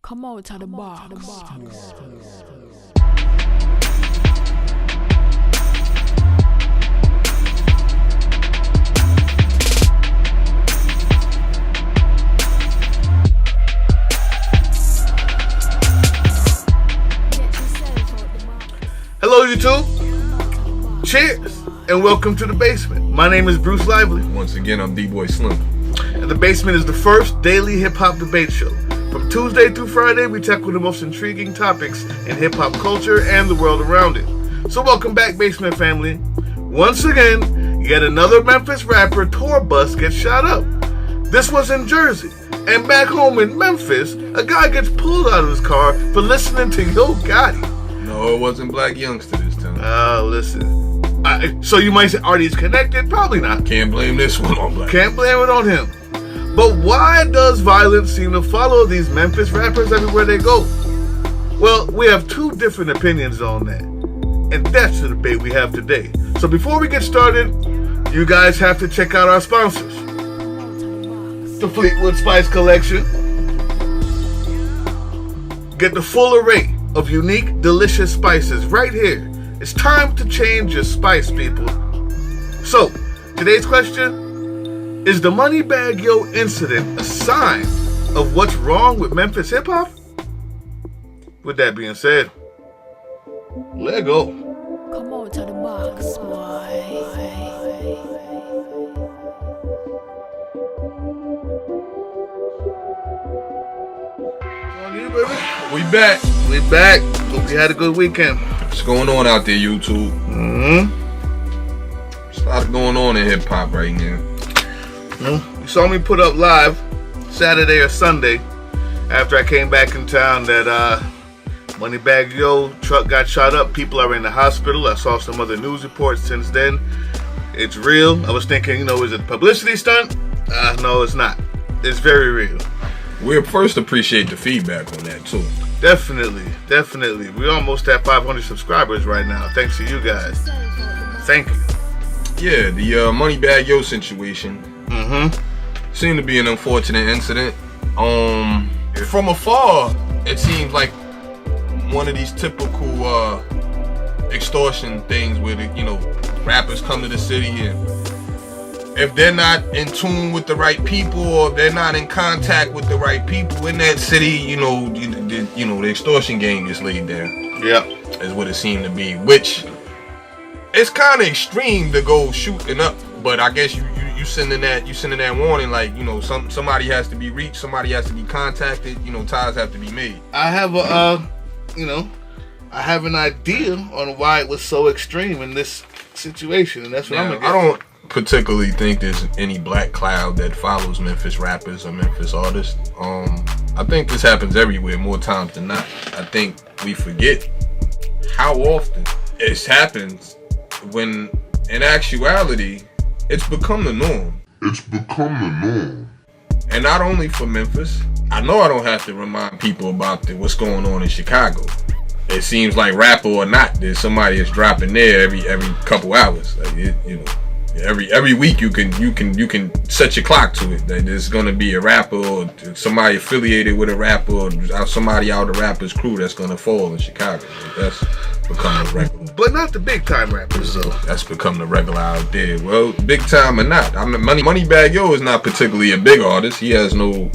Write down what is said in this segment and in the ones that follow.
Come out of the box. Hello, YouTube. Cheers and welcome to the basement. My name is Bruce Lively. Once again, I'm D-Boy Slim. And the basement is the first daily hip-hop debate show. From Tuesday through Friday, we tackle the most intriguing topics in hip-hop culture and the world around it. So welcome back, basement family. Once again, yet another Memphis rapper tour bus gets shot up. This was in Jersey. And back home in Memphis, a guy gets pulled out of his car for listening to Yo Gotti. No, it wasn't Black Youngster this time. Listen. So you might say, are these connected? Probably not. Can't blame this one on Black. Can't blame it on him. But why does violence seem to follow these Memphis rappers everywhere they go? Well, we have two different opinions on that. And that's the debate we have today. So before we get started, you guys have to check out our sponsors. The Fleetwood Spice Collection. Get the full array of unique, delicious spices right here. It's time to change your spice, people. So, today's question: is the MoneyBagg Yo incident a sign of what's wrong with Memphis hip-hop? With that being said, let go. Come out of the box, On you, baby. We back. We back. Hope you had a good weekend. What's going on out there, YouTube? There's a lot going on in hip-hop right now. You saw me put up live Saturday or Sunday after I came back in town that MoneyBagg Yo truck got shot up. People are in the hospital. I saw some other news reports since then. It's real. I was thinking, is it a publicity stunt? No, it's not. It's very real. We first appreciate the feedback on that too. Definitely. We almost have 500 subscribers right now. Thanks to you guys. Thank you. Yeah, the MoneyBagg Yo situation seemed to be an unfortunate incident. From afar, it seems like one of these typical extortion things where rappers come to the city and if they're not in tune with the right people or if they're not in contact with the right people in that city, the extortion game gets laid down. Yeah, is what it seemed to be. Which it's kind of extreme to go shooting up, but I guess you sending that warning, like somebody has to be reached, somebody has to be contacted, ties have to be made. I have I have an idea on why it was so extreme in this situation, and that's what I'm gonna get. I don't particularly think there's any black cloud that follows Memphis rappers or Memphis artists. I think this happens everywhere more times than not. I think we forget how often it happens when in actuality it's become the norm. And not only for Memphis. I know I don't have to remind people about what's going on in Chicago. It seems like rapper or not, there's somebody that's dropping there every couple hours. Like every week you can set your clock to it that there's gonna be a rapper or somebody affiliated with a rapper or somebody out of the rapper's crew that's gonna fall in Chicago. That's become the regular. But not the big time rappers though. That's become the regular out there. Well, big time or not, MoneyBagg Yo is not particularly a big artist. He has no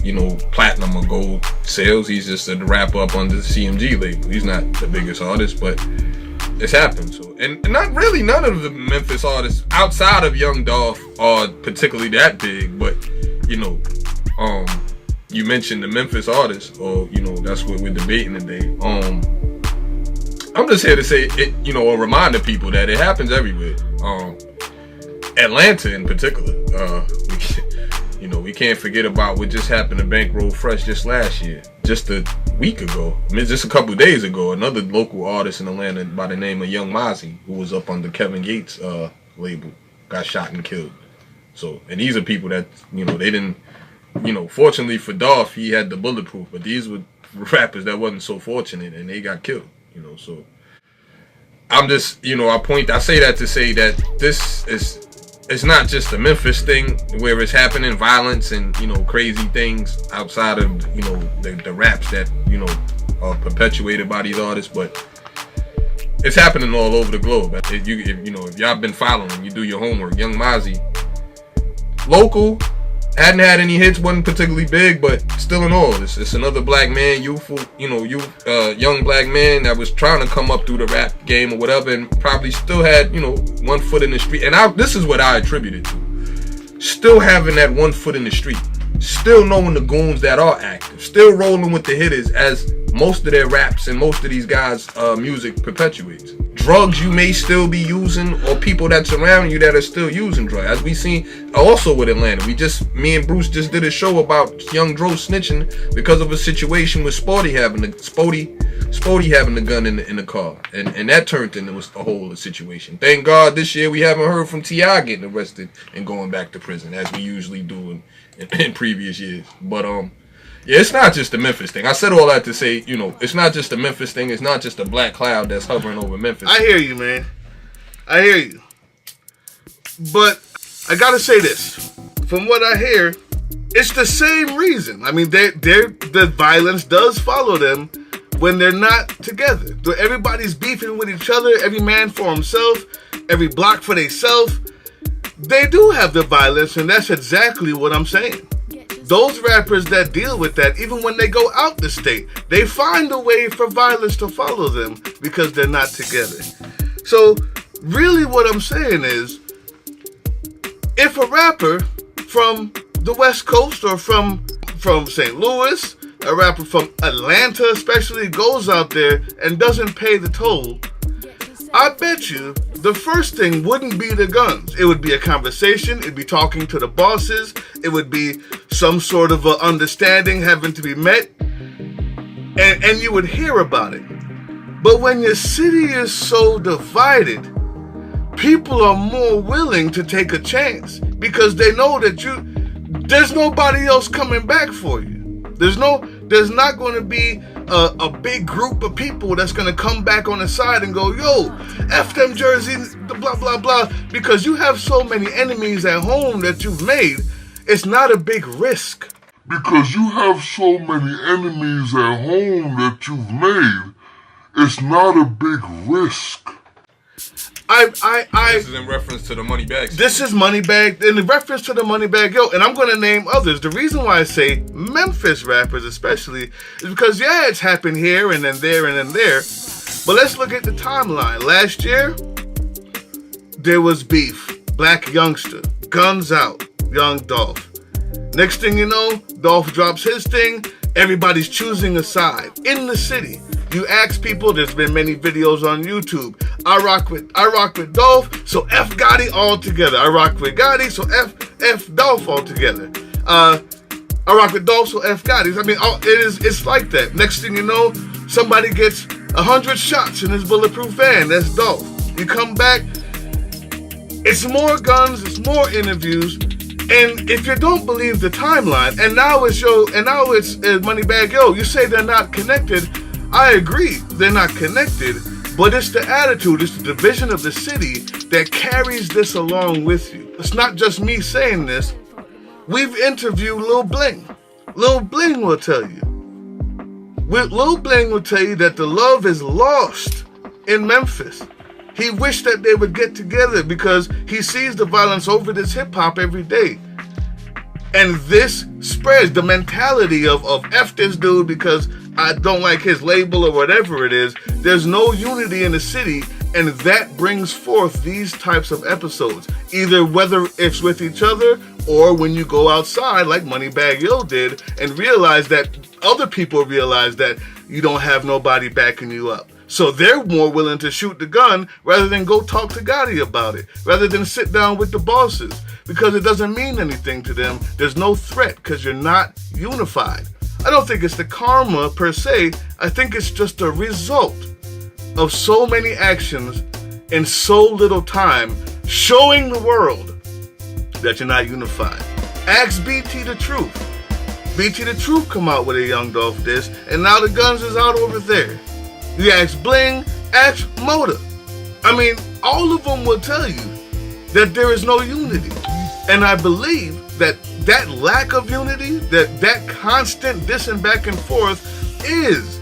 platinum or gold sales. He's just a rapper up under the CMG label. He's not the biggest artist, but it's happened. So, and not really none of the Memphis artists outside of Young Dolph are particularly that big. But you mentioned the Memphis artists, or that's what we're debating today. I'm just here to say it, or remind the people that it happens everywhere. Atlanta in particular. We can't forget about what just happened to Bankroll Fresh just last year. Just a week ago, just a couple of days ago, another local artist in Atlanta by the name of Young Mozzie, who was up under Kevin Gates' label, got shot and killed. So, and these are people that, they didn't, fortunately for Dolph, he had the bulletproof, but these were rappers that wasn't so fortunate and they got killed, so I'm just, I say that to say that this is it's not just a Memphis thing where it's happening, violence and, you know, crazy things outside of, you know, the raps that, you know, are perpetuated by these artists, but it's happening all over the globe. If y'all been following, you do your homework. Young Mozzie, local, hadn't had any hits, wasn't particularly big, but still in all, it's another black man, youthful, young black man that was trying to come up through the rap game or whatever, and probably still had, you know, 1 foot in the street. And this is what I attribute it to. Still having that 1 foot in the street. Still knowing the goons that are active. Still rolling with the hitters, as most of their raps and most of these guys' music perpetuates. Drugs you may still be using, or people that surround you that are still using drugs. As we seen also with Atlanta. Me and Bruce just did a show about young Dro snitching because of a situation with Spody having the gun in the car. And that turned into a whole situation. Thank God this year we haven't heard from T.I. getting arrested and going back to prison, as we usually do in previous years. But yeah, it's not just a Memphis thing. I said all that to say, you know, it's not just a Memphis thing. It's not just a black cloud that's hovering over Memphis. I hear you, man. I hear you. But I gotta say this. From what I hear, it's the same reason. I mean, the violence does follow them when they're not together. Everybody's beefing with each other. Every man for himself. Every block for theyself. They do have the violence, and that's exactly what I'm saying. Those rappers that deal with that, even when they go out the state, they find a way for violence to follow them because they're not together. So, really what I'm saying is, if a rapper from the West Coast or from St. Louis, a rapper from Atlanta especially, goes out there and doesn't pay the toll, I bet you the first thing wouldn't be the guns. It would be a conversation. It'd be talking to the bosses. It would be some sort of a understanding having to be met. And you would hear about it. But when your city is so divided, people are more willing to take a chance because they know that there's nobody else coming back for you. There's not going to be a big group of people that's going to come back on the side and go, yo, F them jerseys, blah, blah, blah. Because you have so many enemies at home that you've made, it's not a big risk. Because you have so many enemies at home that you've made, it's not a big risk. This is in reference to the MoneyBagg. This is MoneyBagg, in reference to the MoneyBagg Yo, and I'm going to name others. The reason why I say Memphis rappers especially is because, yeah, it's happened here and then there and then there. But let's look at the timeline. Last year, there was beef. Black youngster. Guns out. Young Dolph. Next thing you know, Dolph drops his thing. Everybody's choosing a side in the city. You ask people, there's been many videos on YouTube. I rock with Dolph, so F Gotti all together. I rock with Gotti, so F Dolph all together. I rock with Dolph, so F Gotti. I mean, it's like that. Next thing you know, somebody gets 100 shots in his bulletproof van. That's Dolph. You come back, it's more guns, it's more interviews. And if you don't believe the timeline, and now it's MoneyBagg Yo, you say they're not connected. I agree, they're not connected, but it's the attitude, it's the division of the city that carries this along with you. It's not just me saying this. We've interviewed Lil Bling. Lil Bling will tell you. Lil Bling will tell you that the love is lost in Memphis. He wished that they would get together because he sees the violence over this hip-hop every day. And this spreads the mentality of F this dude because I don't like his label or whatever it is. There's no unity in the city, and that brings forth these types of episodes. Either whether it's with each other or when you go outside like MoneyBagg Yo did and realize that other people realize that you don't have nobody backing you up. So they're more willing to shoot the gun rather than go talk to Gotti about it, rather than sit down with the bosses, because it doesn't mean anything to them. There's no threat because you're not unified. I don't think it's the karma per se. I think it's just a result of so many actions in so little time showing the world that you're not unified. Ask BT the Truth. BT the Truth come out with a Young Dolph diss, and now the guns is out over there. You ask Bling, ask Moda. I mean, all of them will tell you that there is no unity. And I believe that lack of unity, that constant dissing back and forth is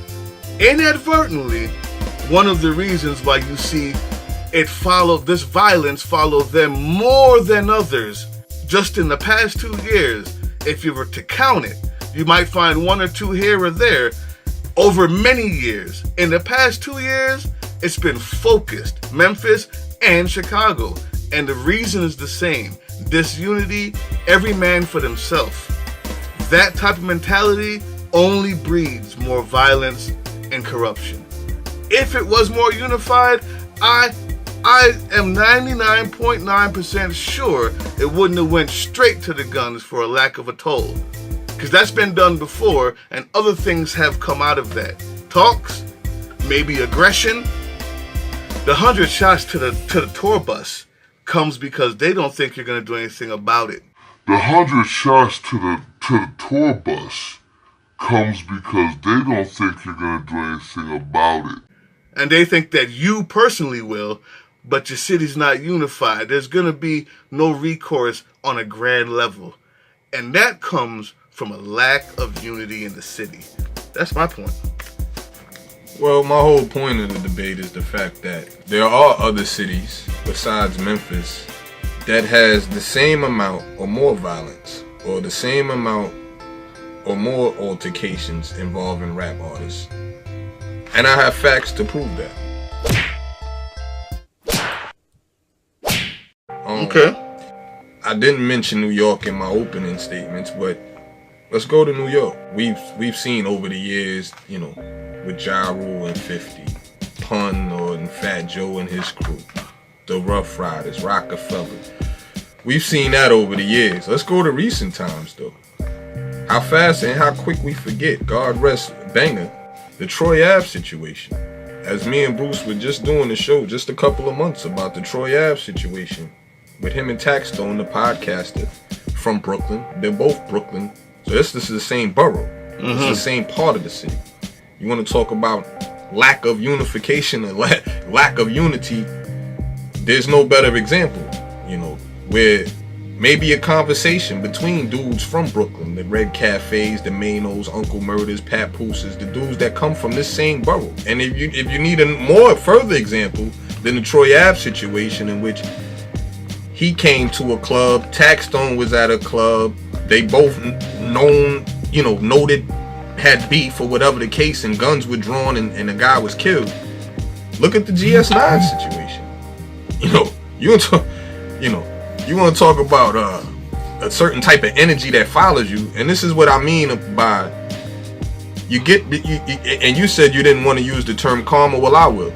inadvertently one of the reasons why you see this violence follow them more than others. Just in the past 2 years, if you were to count it, you might find 1 or 2 here or there over many years. In the past 2 years, it's been focused, Memphis and Chicago. And the reason is the same. Disunity, every man for themselves. That type of mentality only breeds more violence and corruption. If it was more unified, I am 99.9% sure it wouldn't have went straight to the guns for a lack of a toll. Because that's been done before, and other things have come out of that. Talks, maybe aggression. The 100 shots to the tour bus comes because they don't think you're going to do anything about it. The 100 shots to the tour bus comes because they don't think you're going to do anything about it. And they think that you personally will, but your city's not unified. There's going to be no recourse on a grand level. And that comes from a lack of unity in the city. That's my point. Well, my whole point of the debate is the fact that there are other cities besides Memphis that has the same amount or more violence, or the same amount or more altercations involving rap artists. And I have facts to prove that. Okay. I didn't mention New York in my opening statements, but let's go to New York. We've seen over the years, with Ja Rule and 50, Pun and Fat Joe and his crew, the Rough Riders, Rockefeller. We've seen that over the years. Let's go to recent times, though. How fast and how quick we forget, God rest Banger, the Troy Ave situation. As me and Bruce were just doing the show just a couple of months about the Troy Ave situation with him and Taxstone, the podcaster from Brooklyn. They're both Brooklyn. So this is the same borough. It's the same part of the city. You want to talk about lack of unification and lack of unity, there's no better example, where maybe a conversation between dudes from Brooklyn, the Red Cafes, the Manos, Uncle Murders, Papooses, the dudes that come from this same borough. And if you need a further example than the Troy Ave situation, in which he came to a club, Taxstone was at a club, they both noted, had beef or whatever the case, and guns were drawn and the guy was killed. Look at the GS9 situation. You want to talk about a certain type of energy that follows you, and this is what I mean by and you said you didn't want to use the term karma. Well, I will.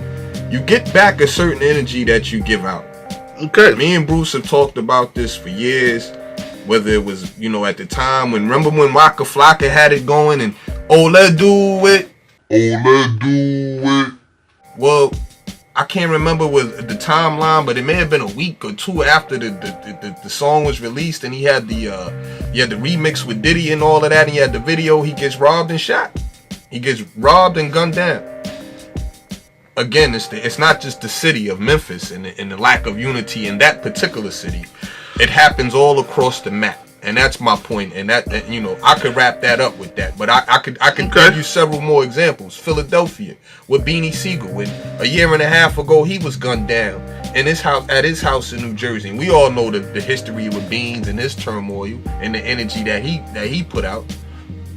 You get back a certain energy that you give out. Okay. Me and Bruce have talked about this for years. Whether it was, at the time remember when Waka Flocka had it going and, let's do it. Well, I can't remember with the timeline, but it may have been a week or two after the song was released, and he had the remix with Diddy and all of that, and he had the video. He gets robbed and shot. He gets robbed and gunned down. Again, it's not just the city of Memphis and the lack of unity in that particular city. It happens all across the map, and that's my point. And that I could wrap that up with that, but I could give you several more examples. Philadelphia with Beanie Siegel, when a year and a half ago he was gunned down in his house at his house in New Jersey. And we all know the history with Beans and his turmoil and the energy that he put out.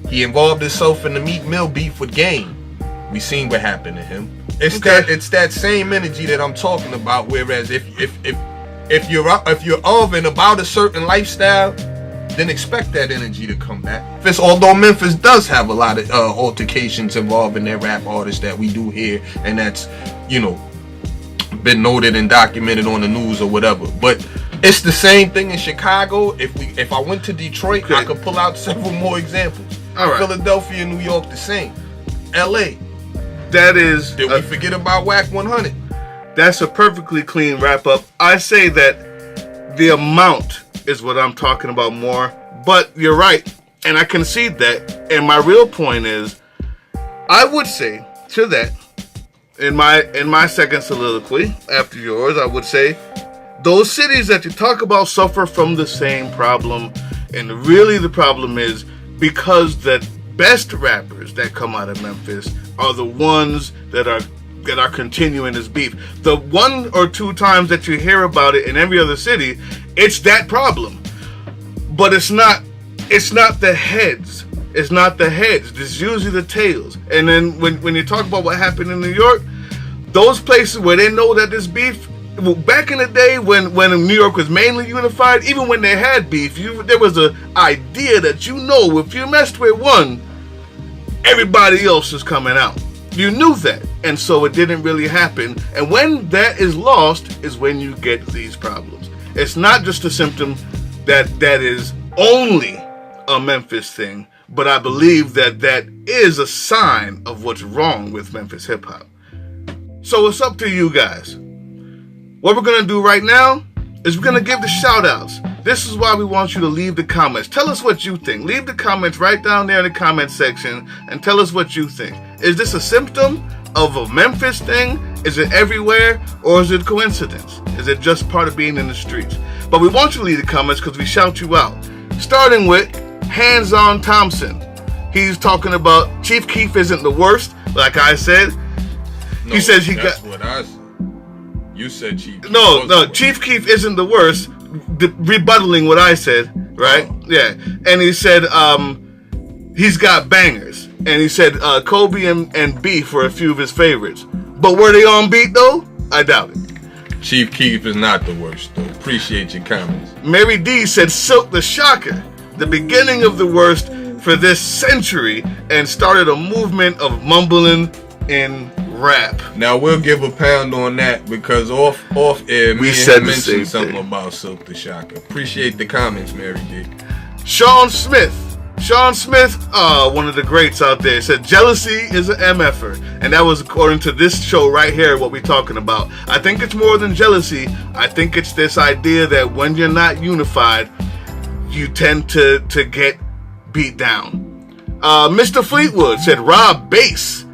He involved himself in the Meek Mill beef with Game. We seen what happened to him. It's that same energy that I'm talking about. Whereas if you're of and about a certain lifestyle, then expect that energy to come back. Although Memphis does have a lot of altercations involving their rap artists that we do hear, and that's been noted and documented on the news or whatever. But it's the same thing in Chicago. If I went to Detroit, I could pull out several more examples. All right. Philadelphia, New York, the same. L.A. Did we forget about WAC 100? That's a perfectly clean wrap up. I say that the amount is what I'm talking about more, but you're right, and I concede that. And my real point is, I would say to that, in my second soliloquy after yours, I would say those cities that you talk about suffer from the same problem. And really the problem is because the best rappers that come out of Memphis are the ones that are continuing this beef. The 1 or 2 times that you hear about it in every other city, it's that problem. But it's not the heads. It's not the heads. It's usually the tails. And then when you talk about what happened in New York, those places where they know that this beef, well, back in the day when New York was mainly unified, even when they had beef, there was an idea that if you messed with one, everybody else is coming out. You knew that. And so it didn't really happen. And when that is lost is when you get these problems. It's not just a symptom that is only a Memphis thing, but I believe that is a sign of what's wrong with Memphis hip hop. So it's up to you guys. What we're going to do right now is we're going to give the shout outs. This is why we want you to leave the comments. Tell us what you think. Leave the comments right down there in the comment section and tell us what you think. Is this a symptom of a Memphis thing? Is it everywhere? Or is it coincidence? Is it just part of being in the streets? But we want you to leave the comments because we shout you out. Starting with Hands On Thompson. He's talking about Chief Keef isn't the worst, like I said. No, he says that's what I said. You said Chief Keef. No, Chief Keef isn't the worst. Rebuttaling what I said, right? Oh. Yeah. And he said he's got bangers. And he said Kobe and Beef were a few of his favorites. But were they on beat though? I doubt it. Chief Keef is not the worst though. Appreciate your comments. Mary D said Silk the Shocker, the beginning of the worst for this century, and started a movement of mumbling in rap. Now we'll give a pound on that because off air we said mentioned something about Silk the Shocker. Appreciate the comments, Mary D. Sean Smith, one of the greats out there, said jealousy is an MFer, and that was according to this show right here. What we're talking about, I think it's more than jealousy. I think it's this idea that when you're not unified, you tend to get beat down. Mr. Fleetwood said Rob Bass.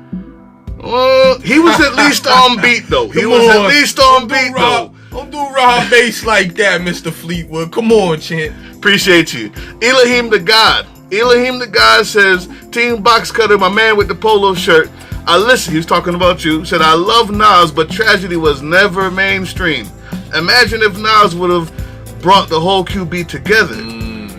He was at least on beat though. Don't do Rob Bass like that, Mr. Fleetwood. Come on, champ. Appreciate you. Elohim the God says, Team Box Cutter, my man with the polo shirt. He's talking about you. Said, I love Nas, but tragedy was never mainstream. Imagine if Nas would have brought the whole QB together.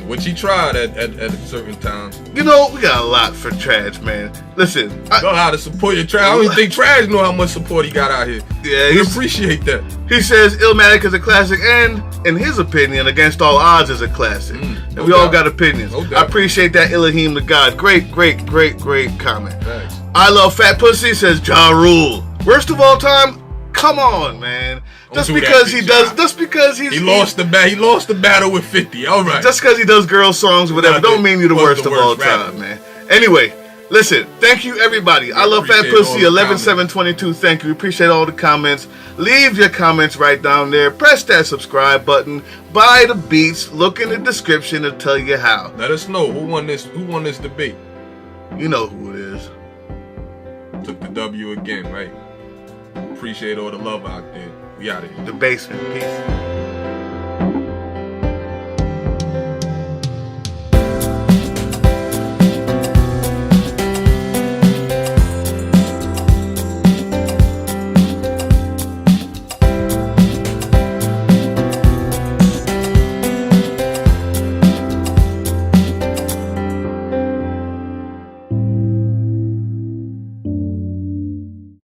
Which he tried at certain times. We got a lot for Trash, man. Listen, know how to support your Trash. I don't even think Trash know how much support he got out here. Yeah, we appreciate that. He says Illmatic is a classic, and in his opinion, Against All Odds is a classic. And we all got opinions. No I appreciate that, Elohim the God. Great comment. Thanks. I Love Fat Pussy says Ja Rule. Worst of all time? Come on, man. Just because he lost the battle with 50. All right. Just because he does girl songs or whatever, don't mean you're the worst of all time, man. Anyway, listen. Thank you, everybody. I Love Fat Pussy 11722. Thank you. Appreciate all the comments. Leave your comments right down there. Press that subscribe button. Buy the beats. Look in the description to tell you how. Let us know who won this debate. You know who it is. Took the W again, right? Appreciate all the love out there. We out of here. The Basement. Peace.